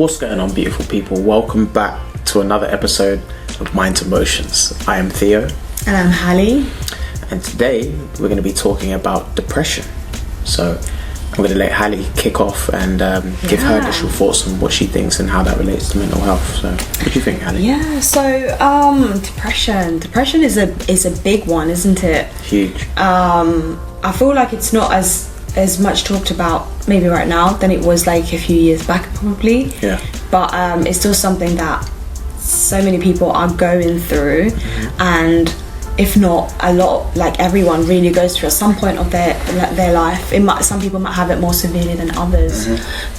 What's going on, beautiful people? Welcome back to another episode of Mind to Emotions. I am Theo. And I'm Hali. And today we're going to be talking about depression. So I'm going to let Hali kick off and give her initial thoughts on what she thinks and how that relates to mental health. So what do you think, Hali? Yeah, so depression is a big one, isn't it? Huge. I feel like it's not as much talked about maybe right now than it was like a few years back probably. Yeah. But it's still something that so many people are going through, and if not a lot, like everyone really goes through at some point of their life. Some people might have it more severely than others,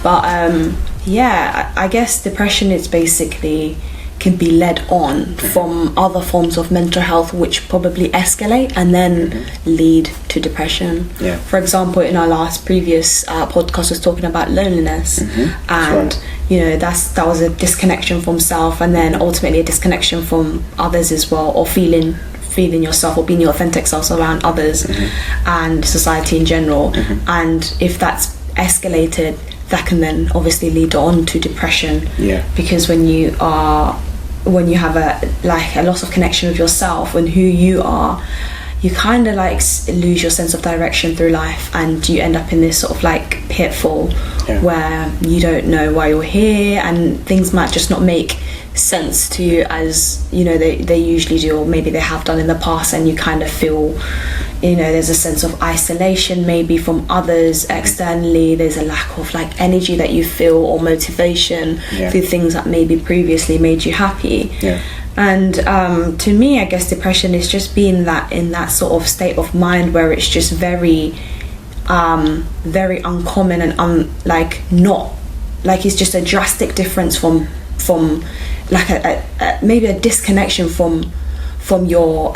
but I guess depression is basically can be led on from other forms of mental health which probably escalate and then lead to depression. Yeah. For example, in our previous podcast was talking about loneliness, and right. you know that was a disconnection from self, and then ultimately a disconnection from others as well, or feeling yourself or being your authentic self around others and society in general. And if that's escalated, that can then obviously lead on to depression. Yeah. Because when you have a loss of connection with yourself and who you are, you kind of like lose your sense of direction through life, and you end up in this sort of like pitfall where you don't know why you're here, and things might just not make sense to you as you know they usually do, or maybe they have done in the past, and you kind of feel, you know, there's a sense of isolation maybe from others externally. There's a lack of like energy that you feel or motivation through things that maybe previously made you happy. And to me, I guess depression is just being in that sort of state of mind where it's just very very uncommon and not like it's just a drastic difference from like a maybe a disconnection from your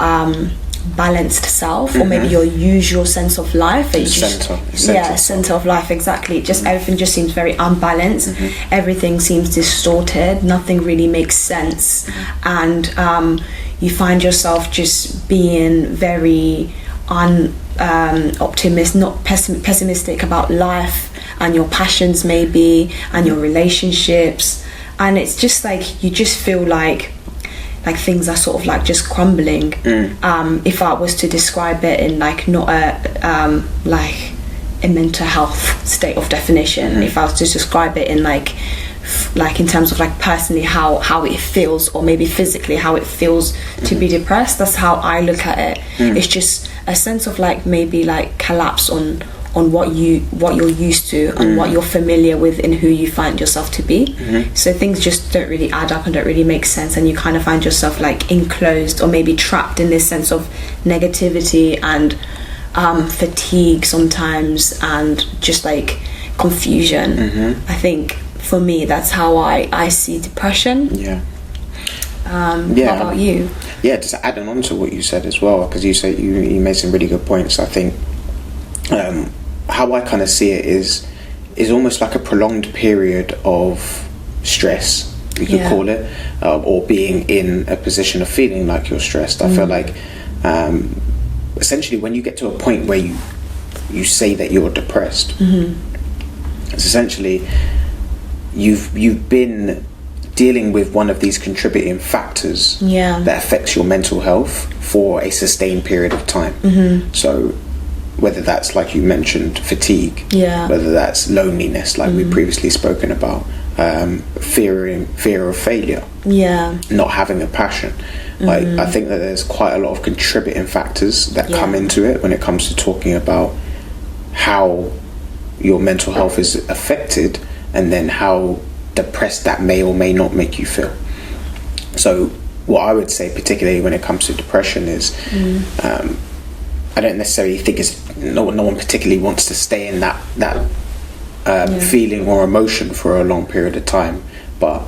balanced self, or maybe your usual sense of life. Center of life, exactly. Just everything just seems very unbalanced. Everything seems distorted. Nothing really makes sense, and you find yourself just being very optimistic, not pessimistic about life and your passions maybe, and your relationships. And it's just like you just feel like things are sort of like just crumbling. If I was to describe it in like not a mental health state of definition, if I was to describe it in like in terms of like personally how it feels, or maybe physically how it feels to be depressed, that's how I look at it. It's just a sense of like maybe like collapse on what you're used to and what you're familiar with and who you find yourself to be. So things just don't really add up and don't really make sense, and you kind of find yourself like enclosed or maybe trapped in this sense of negativity and fatigue sometimes, and just like confusion. I think for me that's how I see depression. What about you? Just adding on to what you said as well, because you said you made some really good points. I think how I kind of see it is almost like a prolonged period of stress, you could call it, or being in a position of feeling like you're stressed. I feel like essentially when you get to a point where you say that you're depressed, it's essentially you've been dealing with one of these contributing factors that affects your mental health for a sustained period of time. So whether that's, like you mentioned, fatigue, whether that's loneliness, like we've previously spoken about, fear of failure, not having a passion. Like I think that there's quite a lot of contributing factors that come into it when it comes to talking about how your mental health is affected, and then how depressed that may or may not make you feel. So what I would say, particularly when it comes to depression, is I don't necessarily think no one particularly wants to stay in that feeling or emotion for a long period of time, but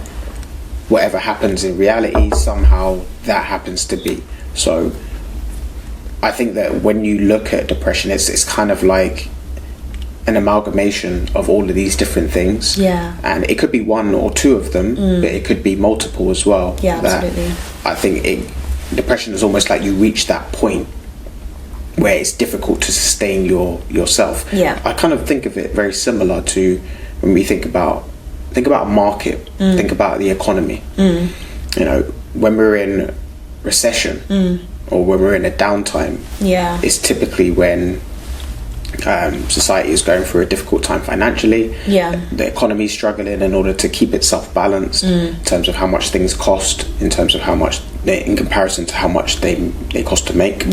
whatever happens in reality, somehow that happens to be. So I think that when you look at depression, it's kind of like an amalgamation of all of these different things, and it could be one or two of them, but it could be multiple as well. Absolutely. I think depression is almost like you reach that point where it's difficult to sustain yourself. I kind of think of it very similar to when we think about think about a market, think about the economy. You know, when we're in recession or when we're in a downtime, it's typically when society is going through a difficult time financially. The economy is struggling in order to keep itself balanced in terms of how much things cost, in terms of how much in comparison to how much they cost to make.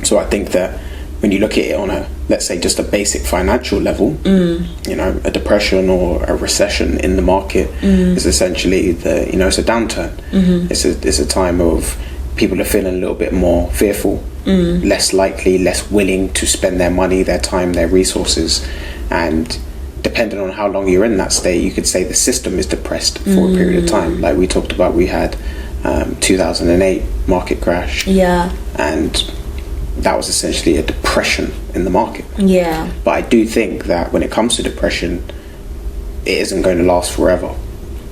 So I think that when you look at it on a, let's say, just a basic financial level, you know, a depression or a recession in the market is essentially it's a downturn. It's a time of people are feeling a little bit more fearful, less likely, less willing to spend their money, their time, their resources. And depending on how long you're in that state, you could say the system is depressed for a period of time. Like we talked about, we had 2008 market crash, and that was essentially a depression in the market. But I do think that when it comes to depression, it isn't going to last forever.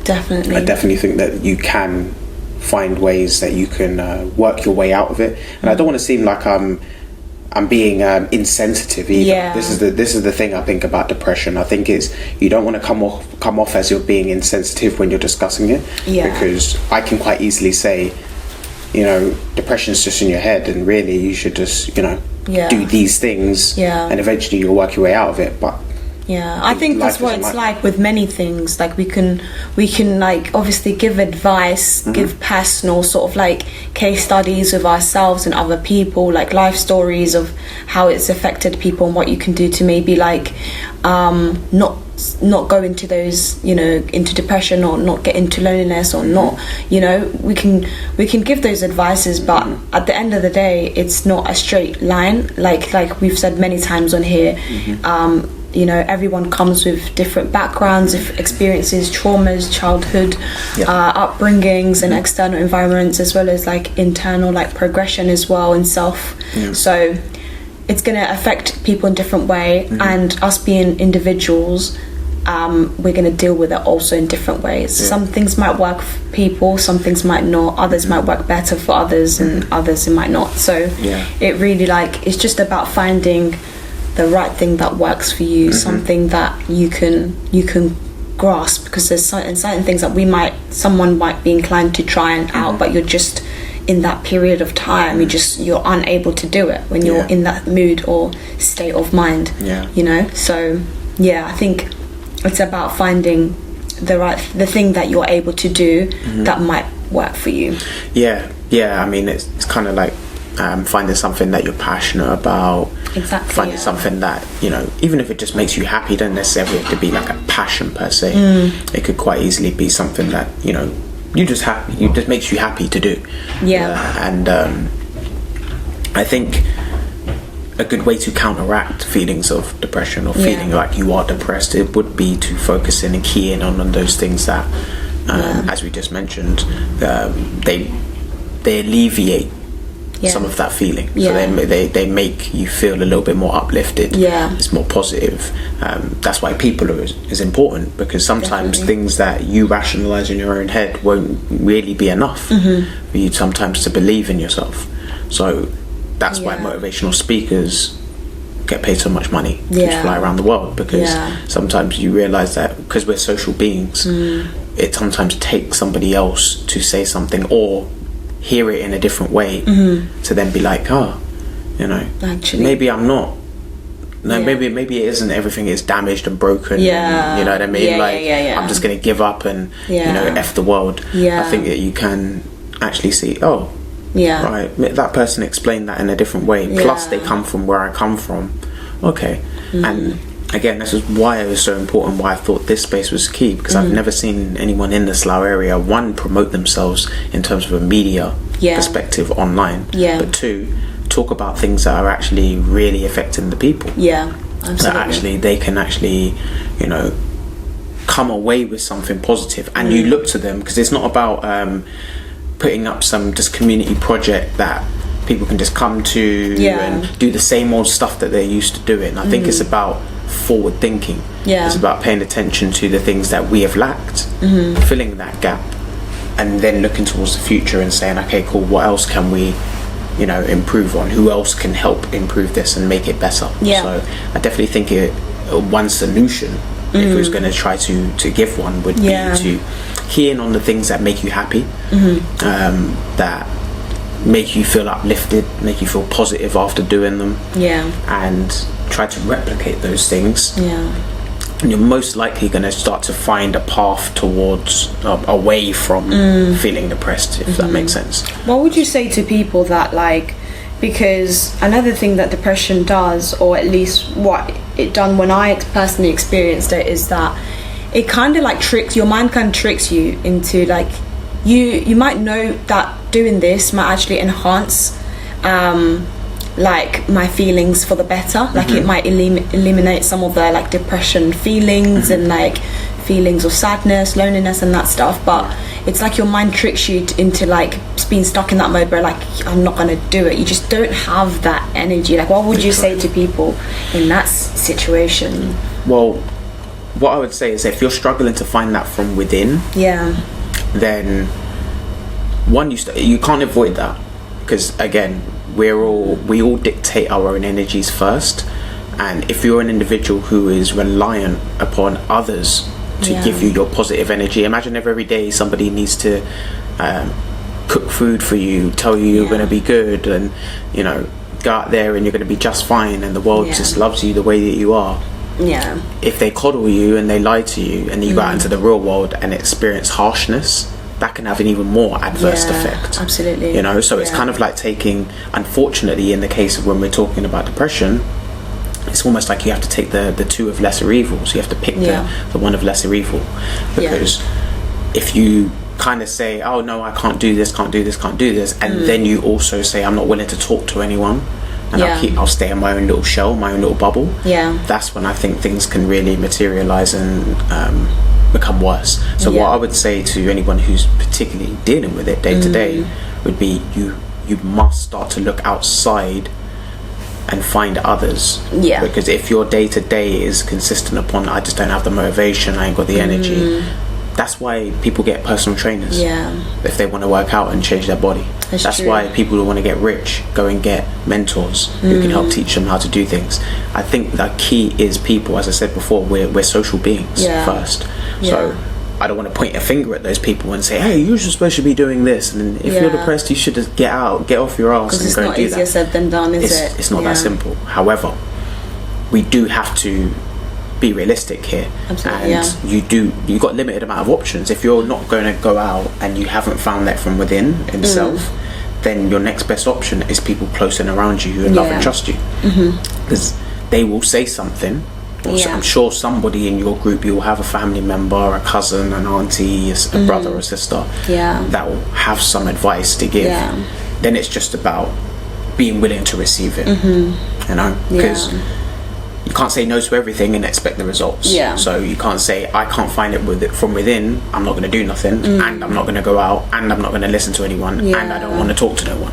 Definitely. I definitely think that you can find ways that you can work your way out of it. And I don't want to seem like I'm being insensitive either. This is the thing I think about depression. I think is you don't want to come off as you're being insensitive when you're discussing it, because I can quite easily say, you know, depression's just in your head, and really you should just, you know, do these things, and eventually you'll work your way out of it. But I think that's what it's like with many things. Like we can like obviously give advice, give personal sort of like case studies of ourselves and other people, like life stories of how it's affected people and what you can do to maybe like not go into those, you know, into depression, or not get into loneliness, or not, you know, we can give those advices, but at the end of the day it's not a straight line, like we've said many times on here. You know, everyone comes with different backgrounds, experiences, traumas, childhood, upbringings, and external environments, as well as like internal like progression as well in self. So it's going to affect people in different way, and us being individuals, we're going to deal with it also in different ways. Some things might work for people, some things might not, others might work better for others, and others it might not. So it really like, it's just about finding the right thing that works for you, something that you can grasp, because there's certain things that someone might be inclined to try and out, but you're just in that period of time, you're unable to do it when you're in that mood or state of mind. You know, so I think it's about finding the thing that you're able to do that might work for you. I mean, it's kind of like finding something that you're passionate about. Finding something that, you know, even if it just makes you happy, doesn't necessarily have to be like a passion per se. It could quite easily be something that, you know, it just makes you happy to do. And I think a good way to counteract feelings of depression or feeling like you are depressed, it would be to focus in and key in on those things that as we just mentioned, they alleviate some of that feeling. So they make you feel a little bit more uplifted. It's more positive. That's why people is important, because sometimes things that you rationalize in your own head won't really be enough for you sometimes to believe in yourself. So that's why motivational speakers get paid so much money to fly around the world, because sometimes you realize that because we're social beings, it sometimes takes somebody else to say something or hear it in a different way to then be like, you know, actually maybe I'm not, maybe it isn't, everything is damaged and broken, you know what I mean, I'm just gonna give up and you know, F the world. I think that you can actually see, right, that person explained that in a different way, plus they come from where I come from, and again, this is why it was so important, why I thought this space was key, because I've never seen anyone in the Slough area, one, promote themselves in terms of a media perspective online, but two, talk about things that are actually really affecting the people. Absolutely. That actually they can actually, you know, come away with something positive, and you look to them, because it's not about putting up some just community project that people can just come to and do the same old stuff that they're used to doing. I think it's about forward thinking. It's about paying attention to the things that we have lacked, filling that gap, and then looking towards the future and saying, okay, cool, what else can we, you know, improve on? Who else can help improve this and make it better? So I definitely think one solution if we was going to try to give one, would be to key in on the things that make you happy, that make you feel uplifted, make you feel positive after doing them, and try to replicate those things. And you're most likely going to start to find a path towards away from feeling depressed, if that makes sense. What would you say to people that, like, because another thing that depression does, or at least what it done when I personally experienced it, is that it kind of like your mind kind of tricks you into, like, you might know that doing this might actually enhance like my feelings for the better, like it might eliminate some of the like depression feelings and like feelings of sadness, loneliness and that stuff, but it's like your mind tricks you into like being stuck in that mode where like I'm not gonna do it. You just don't have that energy. Like, what would you say to people in that situation? Well, what I would say is, if you're struggling to find that from within, then one, you can't avoid that, because again, we all dictate our own energies first, and if you're an individual who is reliant upon others to give you your positive energy, imagine if every day somebody needs to cook food for you, tell you you're going to be good, and you know, go out there and you're going to be just fine, and the world just loves you the way that you are. If they coddle you and they lie to you, and you go out into the real world and experience harshness, that can have an even more adverse effect. Absolutely. You know, so it's kind of like taking, unfortunately, in the case of when we're talking about depression, it's almost like you have to take the two of lesser evils. You have to pick the one of lesser evil, because if you kind of say, oh no, I can't do this, and then you also say, I'm not willing to talk to anyone, and I'll stay in my own little shell, my own little bubble, that's when I think things can really materialize and become worse. So what I would say to anyone who's particularly dealing with it day to day would be, you must start to look outside and find others, because if your day to day is consistent upon, I just don't have the motivation, I ain't got the energy, that's why people get personal trainers, if they want to work out and change their body. That's why people who want to get rich go and get mentors who can help teach them how to do things. I think the key is people, as I said before, we're social beings first. So I don't want to point a finger at those people and say, hey, you're supposed to be doing this, and if you're depressed, you should just get off your ass and go and do that. It's not easier said than done, is it? It's not that simple. However, we do have to be realistic here. Absolutely, and you've got limited amount of options. If you're not going to go out and you haven't found that from within itself, then your next best option is people close and around you who love and trust you, because they will say something. I'm sure somebody in your group, you'll have a family member, a cousin, an auntie, a brother or sister that will have some advice to give. Then it's just about being willing to receive it, you know, because you can't say no to everything and expect the results. So you can't say, I can't find it from within, I'm not going to do nothing, and I'm not going to go out, and I'm not going to listen to anyone, and I don't want to talk to no one.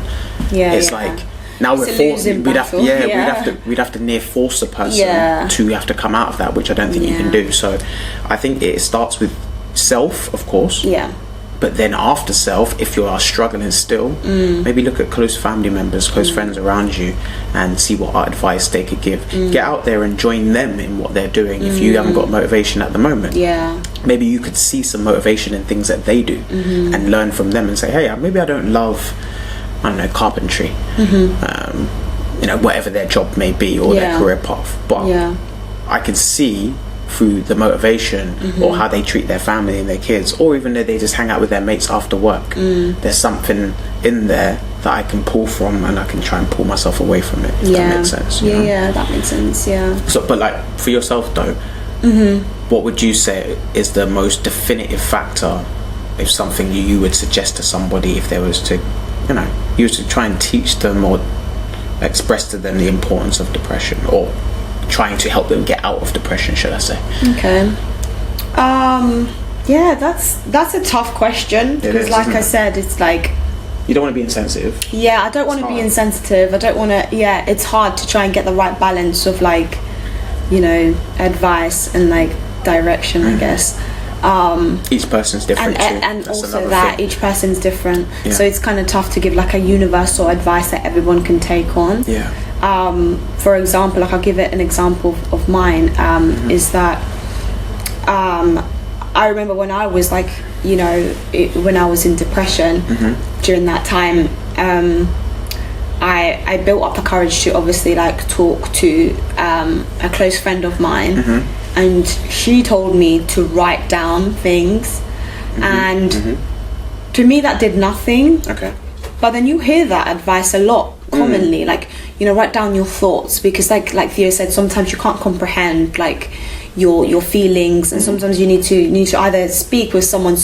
It's like, now we'd have to near force a person to have to come out of that, which I don't think you can do. So I think it starts with self, of course, but then after self, if you are struggling still, maybe look at close family members, close friends around you, and see what advice they could give. Get out there and join them in what they're doing. If you haven't got motivation at the moment, maybe you could see some motivation in things that they do, and learn from them and say, hey, maybe I don't love, I don't know, carpentry, you know, whatever their job may be, or their career path, but I can see through the motivation or how they treat their family and their kids, or even though they just hang out with their mates after work, there's something in there that I can pull from, and I can try and pull myself away from it, if that makes sense. You know? That makes sense. So, but like for yourself though, what would you say is the most definitive factor, if something you would suggest to somebody, if there was to, you know, you was to try and teach them or express to them the importance of depression, or trying to help them get out of depression, should I say? That's a tough question, because like I said, it's like, you don't want to be insensitive. I don't want to be insensitive. I don't want to, it's hard to try and get the right balance of, like, you know, advice and like direction, I guess. Each person's different and also that each person's different, so it's kind of tough to give like a universal advice that everyone can take on. For example, like I'll give it an example of mine, is that I remember when I was like, you know, when I was in depression during that time, I built up the courage to obviously like talk to a close friend of mine, and she told me to write down things, and to me that did nothing. Okay. But then you hear that advice a lot commonly, like, you know, write down your thoughts, because like Theo said, sometimes you can't comprehend like your feelings, and sometimes you need to either speak with someone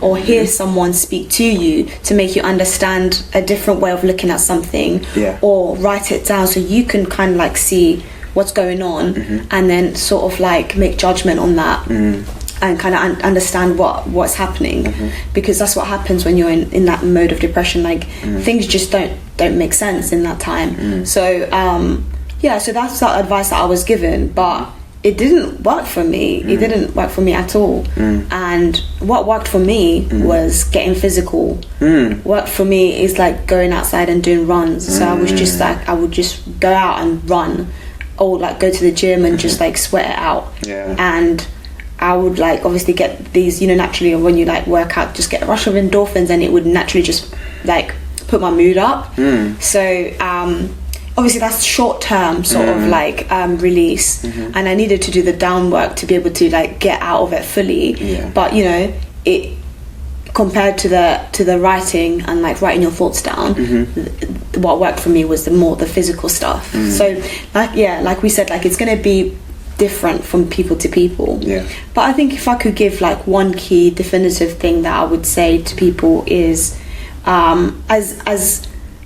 or hear someone speak to you to make you understand a different way of looking at something, or write it down so you can kind of like see what's going on, and then sort of like make judgment on that, and kind of understand what's happening, because that's what happens when you're in that mode of depression. Like things just don't make sense in that time. So so that's the advice that I was given, but it didn't work for me. It didn't work for me at all. And what worked for me was getting physical. Worked for me is like going outside and doing runs. So I was just like, I would just go out and run, or like go to the gym and just like sweat it out. And I would like obviously get these, you know, naturally when you like work out, just get a rush of endorphins, and it would naturally just like put my mood up. So obviously that's short term sort of like release, and I needed to do the down work to be able to like get out of it fully. But you know, it compared to the writing and like writing your thoughts down, what worked for me was the physical stuff. So like we said, like it's going to be different from people to people. But I think if I could give like one key definitive thing that I would say to people is as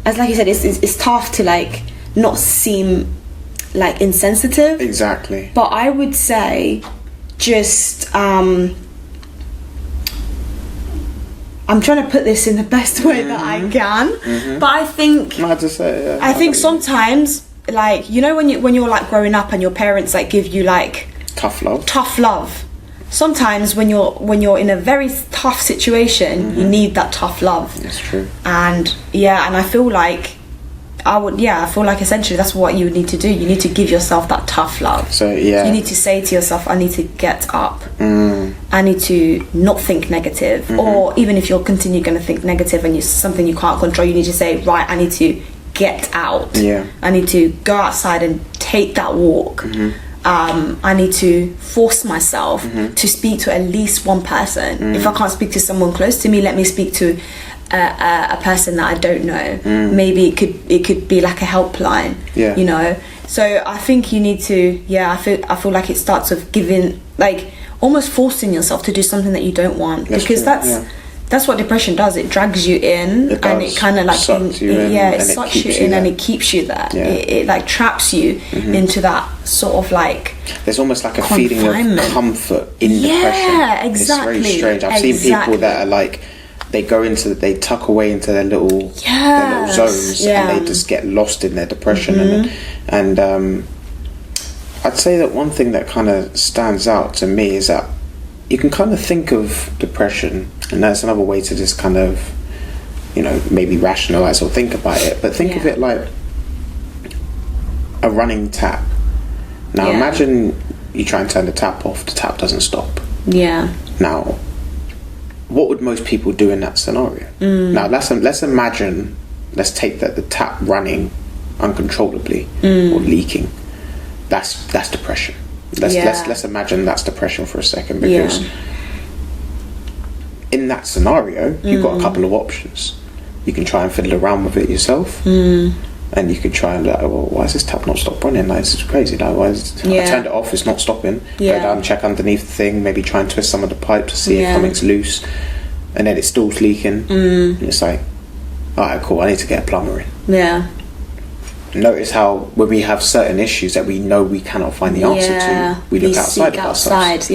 like you said, it's tough to like not seem like insensitive. Exactly. But I would say just I'm trying to put this in the best way that I can, but I think hard to say. I think sometimes, like, you know, when you're like growing up and your parents like give you like tough love. Sometimes when you're in a very tough situation, you need that tough love. That's true. And I feel like I feel like essentially that's what you need to do. You need to give yourself that tough love. So you need to say to yourself, I need to get up. I need to not think negative. Or even if you're going to think negative and it's something you can't control, you need to say, right, I need to get out. I need to go outside and take that walk. I need to force myself to speak to at least one person. If I can't speak to someone close to me, let me speak to a person that I don't know. Maybe it could be like a helpline. You know. So I think you need to. I feel like it starts with giving, like almost forcing yourself to do something that you don't want, because that's what depression does. It drags you in, and it kind of like sucks you in, it sucks you in, and it keeps you there. It like traps you into that sort of like, there's almost like a feeling of comfort in depression. Exactly. It's very strange. I've seen people that are like, they tuck away into their little zones, and they just get lost in their depression. And I'd say that one thing that kind of stands out to me is that you can kind of think of depression, and that's another way to just kind of, you know, maybe rationalize or think about it, but think of it like a running tap. Now imagine you try and turn the tap off, the tap doesn't stop. Now what would most people do in that scenario? Now let's imagine, let's take the tap running uncontrollably or leaking. That's depression. Let's imagine that's depression for a second, because in that scenario you've got a couple of options. You can try and fiddle around with it yourself, and you could try and like, well, why is this tap not stop running? Like, it's crazy. Like, I turned it off, it's not stopping. Go down and check underneath the thing, maybe try and twist some of the pipe to see if something's loose, and then it's still leaking. And it's like, alright, cool, I need to get a plumber in. Notice how when we have certain issues that we know we cannot find the answer to, we look outside of ourselves.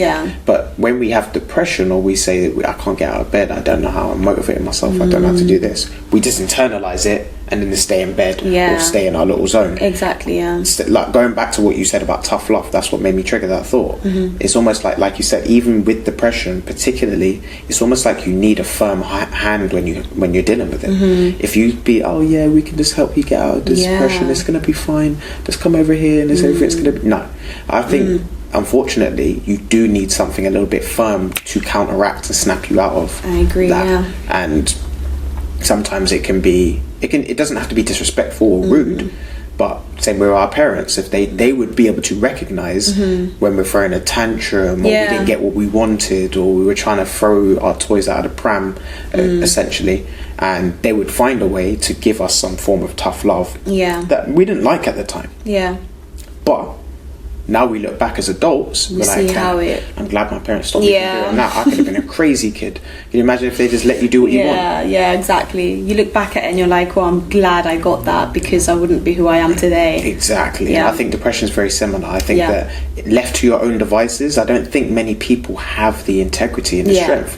But when we have depression, or we say that I can't get out of bed, I don't know how I'm motivating myself, I don't know how to do this, we just internalize it and then just stay in bed or stay in our little zone. Like going back to what you said about tough love, that's what made me trigger that thought. It's almost like you said, even with depression particularly, it's almost like you need a firm hand when you're dealing with it. If you be, oh yeah, we can just help you get out of this depression, it's gonna be fine, just come over here and everything's gonna be, no, I think unfortunately, you do need something a little bit firm to counteract and snap you out of. I agree. That. Yeah. And sometimes it doesn't have to be disrespectful or rude. But same with our parents, if they would be able to recognize when we're throwing a tantrum, or we didn't get what we wanted, or we were trying to throw our toys out of the pram, essentially, and they would find a way to give us some form of tough love that we didn't like at the time. Yeah. But now we look back as adults, we're like, I'm glad my parents stopped me from doing that. I could have been a crazy kid. Can you imagine if they just let you do what you want? Yeah, exactly. You look back at it and you're like, well, I'm glad I got that, because I wouldn't be who I am today. Exactly. Yeah. I think depression is very similar. I think that left to your own devices, I don't think many people have the integrity and the strength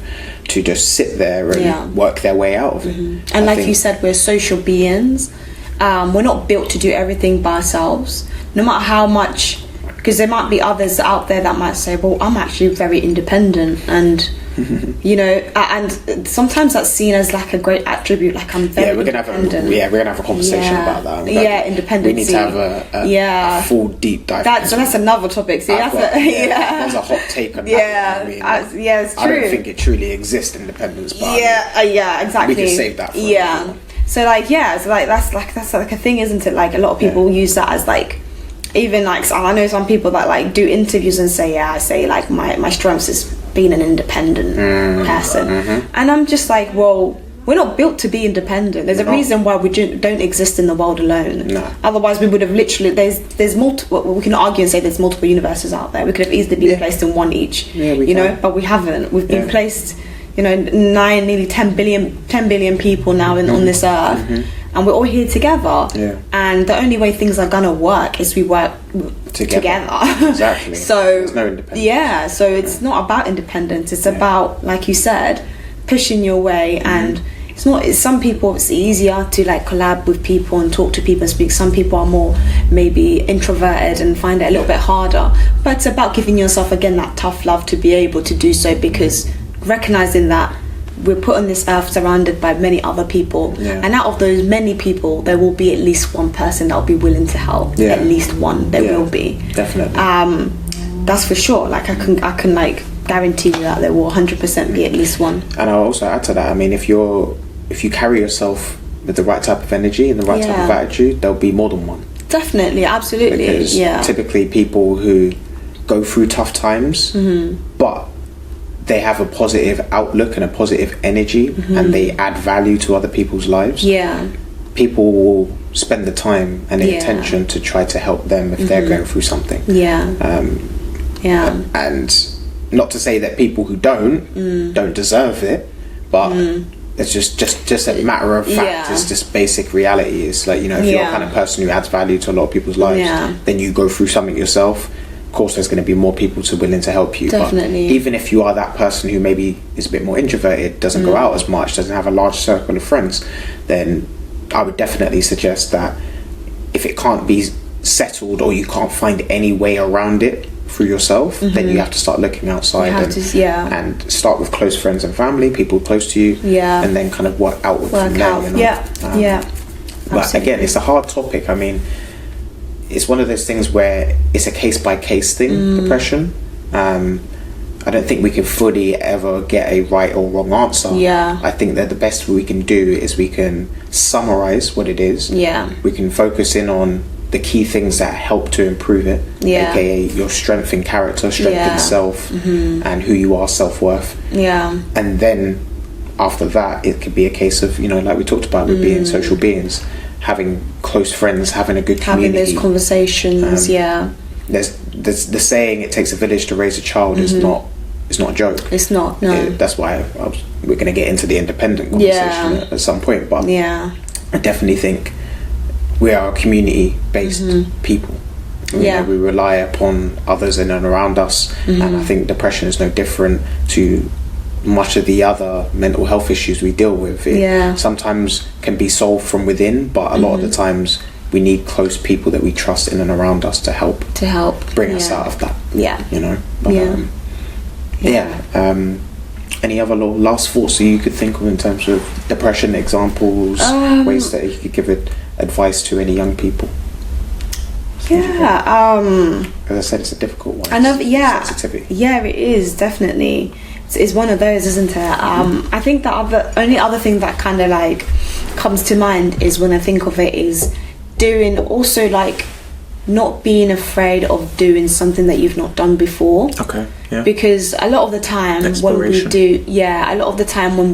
to just sit there and work their way out of it. And like you said, we're social beings. We're not built to do everything by ourselves, no matter how much. Because there might be others out there that might say, well, I'm actually very independent, and you know, and sometimes that's seen as like a great attribute, like I'm very independent. We're gonna have a conversation about that. Independency. We need to have a full deep dive. That's another topic. See, there's a hot take on that. It's true. I don't think it truly exists, independence. But exactly. We can save that for So that's like a thing, isn't it? Like a lot of people use that as like, even like, I know some people that like do interviews and say, I say like my strengths is being an independent person, and I'm just like, well, we're not built to be independent. There's a reason why we don't exist in the world alone. Otherwise we would have literally, there's multiple, we can argue and say there's multiple universes out there. We could have easily been placed in one each, you know, but we haven't. We've been placed, you know, nearly 10 billion people now on this earth. And we're all here together. And the only way things are gonna work is we work together. Exactly. So there's no independence. So it's not about independence. It's about, like you said, pushing your way. And it's not. Some people, it's easier to like collab with people and talk to people and speak. Some people are more maybe introverted and find it a little bit harder. But it's about giving yourself again that tough love to be able to do so, because recognizing that we're put on this earth surrounded by many other people, and out of those many people there will be at least one person that will be willing to help. At least one there will be, definitely. That's for sure. Like I can like guarantee you that there will 100% be at least one. And I'll also add to that, I mean, if you carry yourself with the right type of energy and the right type of attitude, there'll be more than one. Definitely, absolutely. Because typically people who go through tough times but they have a positive outlook and a positive energy, and they add value to other people's lives, people will spend the time and the attention to try to help them if they're going through something. And not to say that people who don't deserve it, but it's just a matter of fact. It's just basic reality. It's like, you know, if you're a kind of person who adds value to a lot of people's lives, then you go through something yourself, of course there's going to be more people willing to help you. Definitely. But even if you are that person who maybe is a bit more introverted, doesn't go out as much, doesn't have a large circle of friends, then I would definitely suggest that if it can't be settled or you can't find any way around it through yourself, then you have to start looking outside and start with close friends and family, people close to you, and then kind of work outward from there. You know? But again, it's a hard topic. I mean, it's one of those things where it's a case-by-case thing, depression. I don't think we can fully ever get a right or wrong answer. I think that the best we can do is we can summarize what it is. We can focus in on the key things that help to improve it, aka your strength in character, strength in self, and who you are, self-worth. And then after that, it could be a case of, you know, like we talked about with being social beings, having close friends, having a good community, having those conversations. There's the saying, it takes a village to raise a child, is not a joke. It's not. No. That's why we're going to get into the independent conversation at some point. But I definitely think we are a community-based people. You know, we rely upon others in and around us, and I think depression is no different to much of the other mental health issues we deal with. It sometimes can be solved from within, but a lot of the times we need close people that we trust in and around us to help bring us out of that. You know. But, any other last thoughts that you could think of in terms of depression, examples, ways that you could give advice to any young people? As I said, it's a difficult one. Sensitivity. Yeah, it is definitely. It's one of those, isn't it? I think the only other thing that kind of like comes to mind is when I think of it is doing also like not being afraid of doing something that you've not done before. Okay. Yeah. Because a lot of the time when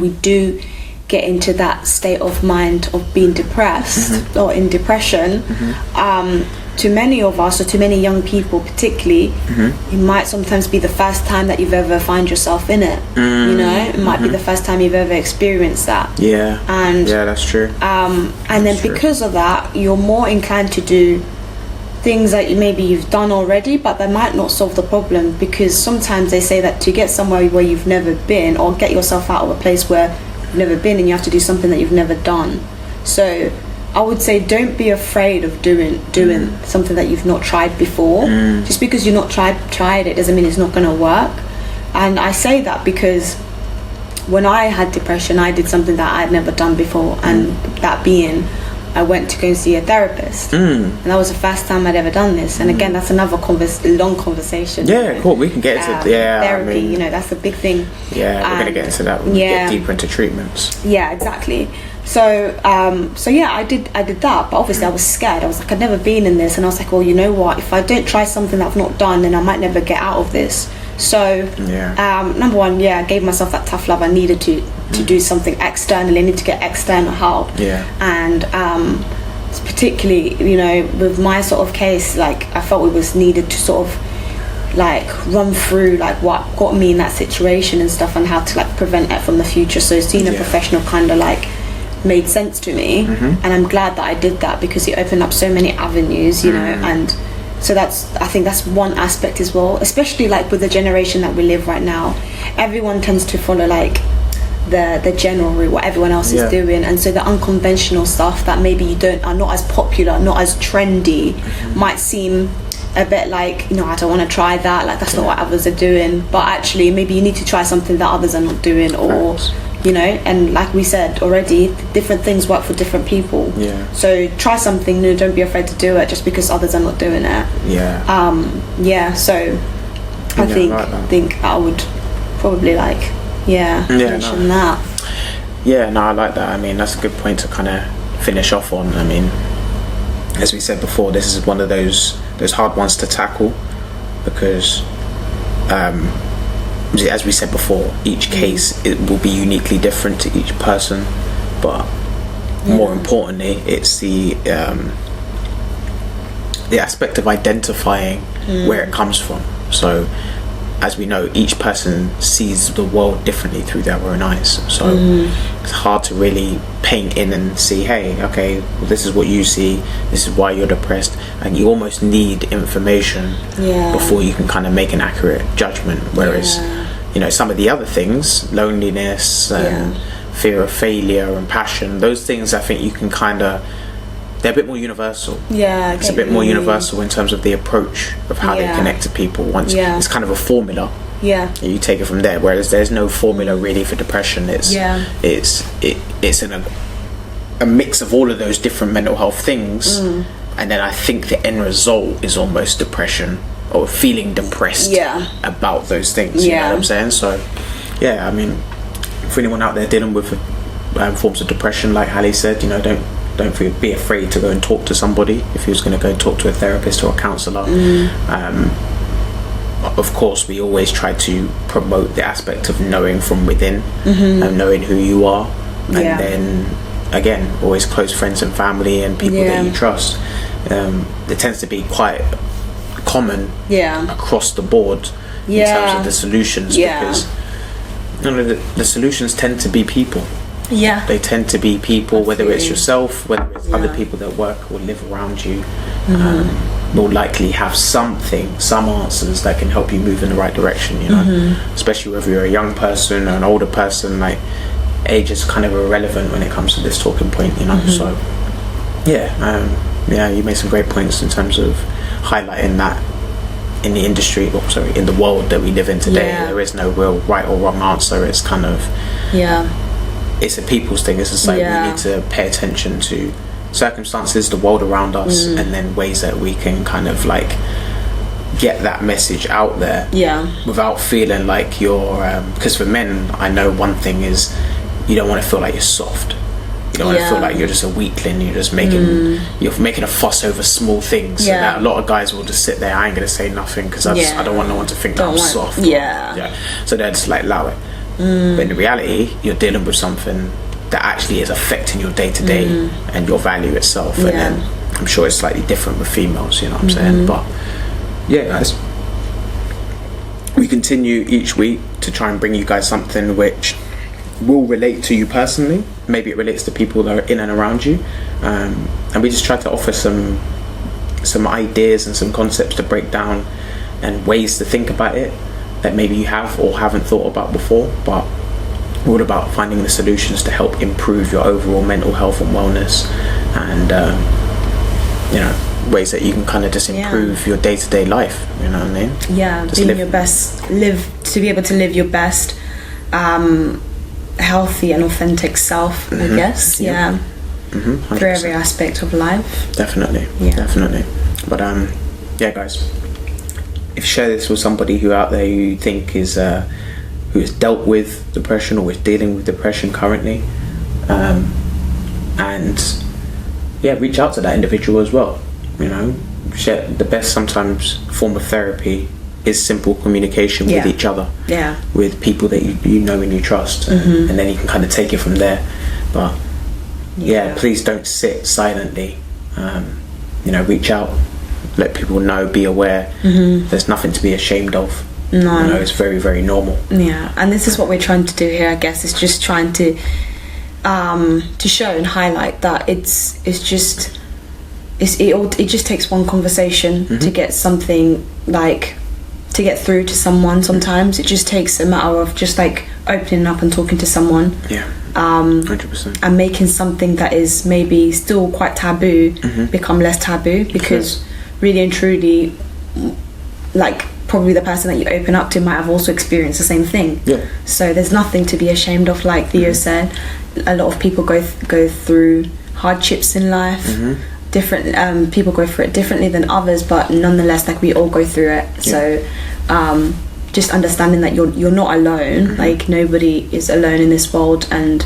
we do get into that state of mind of being depressed or in depression, to many of us, or to many young people particularly, it might sometimes be the first time that you've ever find yourself in it. You know, it might be the first time you've ever experienced that. Yeah. And yeah, that's true. And then because of that, you're more inclined to do things that maybe you've done already, but that might not solve the problem, because sometimes they say that to get somewhere where you've never been, or get yourself out of a place where you've never been, and you have to do something that you've never done. So I would say don't be afraid of doing something that you've not tried before. Just because you've not tried it doesn't mean it's not going to work. And I say that because when I had depression, I did something that I'd never done before, and that being I went to go and see a therapist, and that was the first time I'd ever done this. And again, that's another long conversation. Yeah, cool. We can get into therapy. I mean, you know, that's a big thing. Yeah, we're gonna get into that when we get deeper into treatments. Yeah, exactly. So, I did that, but obviously I was scared. I was like, I'd never been in this, and I was like, well, you know what? If I don't try something that I've not done, then I might never get out of this. So, number one, I gave myself that tough love. I needed to do something externally. I needed to get external help. Yeah. And particularly, you know, with my sort of case, like I felt it was needed to sort of like run through like what got me in that situation and stuff, and how to like prevent it from the future. So seeing a professional kind of like made sense to me, and I'm glad that I did that, because it opened up so many avenues, you know. And so I think that's one aspect as well, especially like with the generation that we live right now. Everyone tends to follow like the general route, what everyone else is doing, and so the unconventional stuff that maybe are not as popular, not as trendy, might seem a bit like, you know, I don't want to try that, like that's not what others are doing. But actually maybe you need to try something that others are not doing, or you know, and like we said already, different things work for different people. So try something new, don't be afraid to do it just because others are not doing it. So I think I would probably like mention that. I like that. I mean, that's a good point to kind of finish off on. I mean, as we said before, this is one of those hard ones to tackle, because as we said before, each case it will be uniquely different to each person, but more importantly, it's the aspect of identifying where it comes from. So as we know, each person sees the world differently through their own eyes, so it's hard to really paint in and see, hey, okay, well, this is what you see, this is why you're depressed, and you almost need information before you can kind of make an accurate judgment. Whereas you know, some of the other things, loneliness and fear of failure and passion, those things I think you can kind of, they're a bit more universal. It's a bit more universal in terms of the approach of how they connect to people. Once it's kind of a formula, you take it from there. Whereas there's no formula really for depression. It's a mix of all of those different mental health things, and then I think the end result is almost depression, or feeling depressed about those things. You know what I'm saying? So I mean, for anyone out there dealing with forms of depression, like Hali said, you know, don't be afraid to go and talk to somebody. If you was going to go talk to a therapist or a counsellor, of course we always try to promote the aspect of knowing from within, and knowing who you are, and then again, always close friends and family and people that you trust. It tends to be quite common across the board in terms of the solutions, because you know, the solutions tend to be people. They tend to be people, whether it's yourself, whether it's other people that work or live around you, will likely have some answers that can help you move in the right direction, you know. Especially whether you're a young person or an older person, like age is kind of irrelevant when it comes to this talking point, you know. So you made some great points in terms of highlighting that in the industry, in the world that we live in today, there is no real right or wrong answer. It's kind of it's a people's thing. It's a something we need to pay attention to circumstances, the world around us, and then ways that we can kind of like get that message out there without feeling like you're because for men, I know one thing is you don't want to feel like you're soft. You don't want to feel like you're just a weakling. You're just making a fuss over small things. So that a lot of guys will just sit there. I ain't gonna say nothing because I don't want no one to think that I'm soft. So they're just like, allow it. But in reality, you're dealing with something that actually is affecting your day to day and your value itself. And then I'm sure it's slightly different with females. You know what I'm saying? But yeah, guys, we continue each week to try and bring you guys something which will relate to you personally. Maybe it relates to people that are in and around you, and we just try to offer some ideas and some concepts to break down and ways to think about it that maybe you have or haven't thought about before. But we're all about finding the solutions to help improve your overall mental health and wellness, and ways that you can kind of just improve your day-to-day life. You know what I mean? Just being your best, to be able to live your best healthy and authentic self, I guess. Through every aspect of life. Definitely. But guys, if you share this with somebody who out there you think is who has dealt with depression or is dealing with depression currently, and reach out to that individual as well. Share the best sometimes form of therapy is simple communication with each other, with people that you know and you trust, and then you can kind of take it from there. But please don't sit silently. Reach out, let people know, be aware. There's nothing to be ashamed of. No, it's very, very normal. And this is what we're trying to do here, I guess. It's just trying to show and highlight that it just takes one conversation to get something, like to get through to someone. Sometimes it just takes a matter of just like opening up and talking to someone, 100%, and making something that is maybe still quite taboo become less taboo, because really and truly, like, probably the person that you open up to might have also experienced the same thing. So there's nothing to be ashamed of. Like Theo said, a lot of people go through hardships in life. Different people go through it differently than others, but nonetheless, like, we all go through it. So just understanding that you're not alone. Like, nobody is alone in this world, and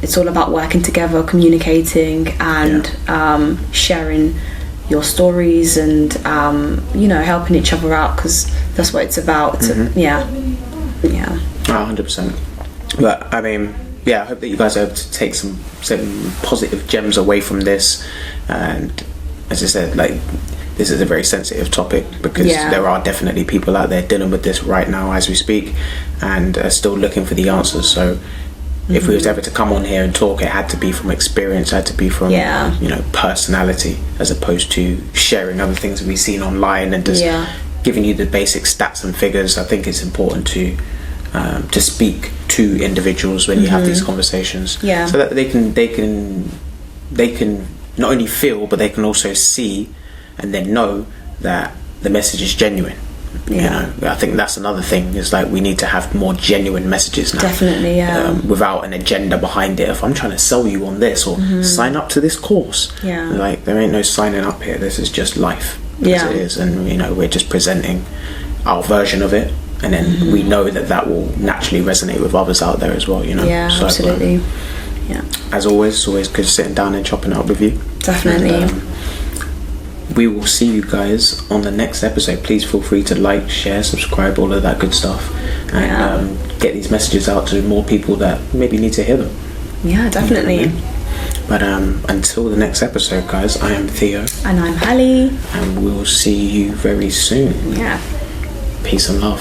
it's all about working together, communicating, and sharing your stories, and helping each other out, because that's what it's about. 100%. But I mean, I hope that you guys are able to take some positive gems away from this. And as I said, like, this is a very sensitive topic, because there are definitely people out there dealing with this right now as we speak, and are still looking for the answers. So if we was ever to come on here and talk, it had to be from experience, it had to be from personality, as opposed to sharing other things that we've seen online and just giving you the basic stats and figures. I think it's important to speak to individuals when you have these conversations, so that they can not only feel, but they can also see and then know that the message is genuine. I think that's another thing, is like, we need to have more genuine messages now, definitely, without an agenda behind it. If I'm trying to sell you on this, or sign up to this course, like, there ain't no signing up here. This is just life as it is, and we're just presenting our version of it, and then we know that will naturally resonate with others out there as well. So, absolutely. As always, it's always good sitting down and chopping it up with you. Definitely. And, we will see you guys on the next episode. Please feel free to like, share, subscribe, all of that good stuff, and get these messages out to more people that maybe need to hear them. Definitely. But until the next episode, guys, I am Theo, and I'm Hali, and we'll see you very soon. Peace and love.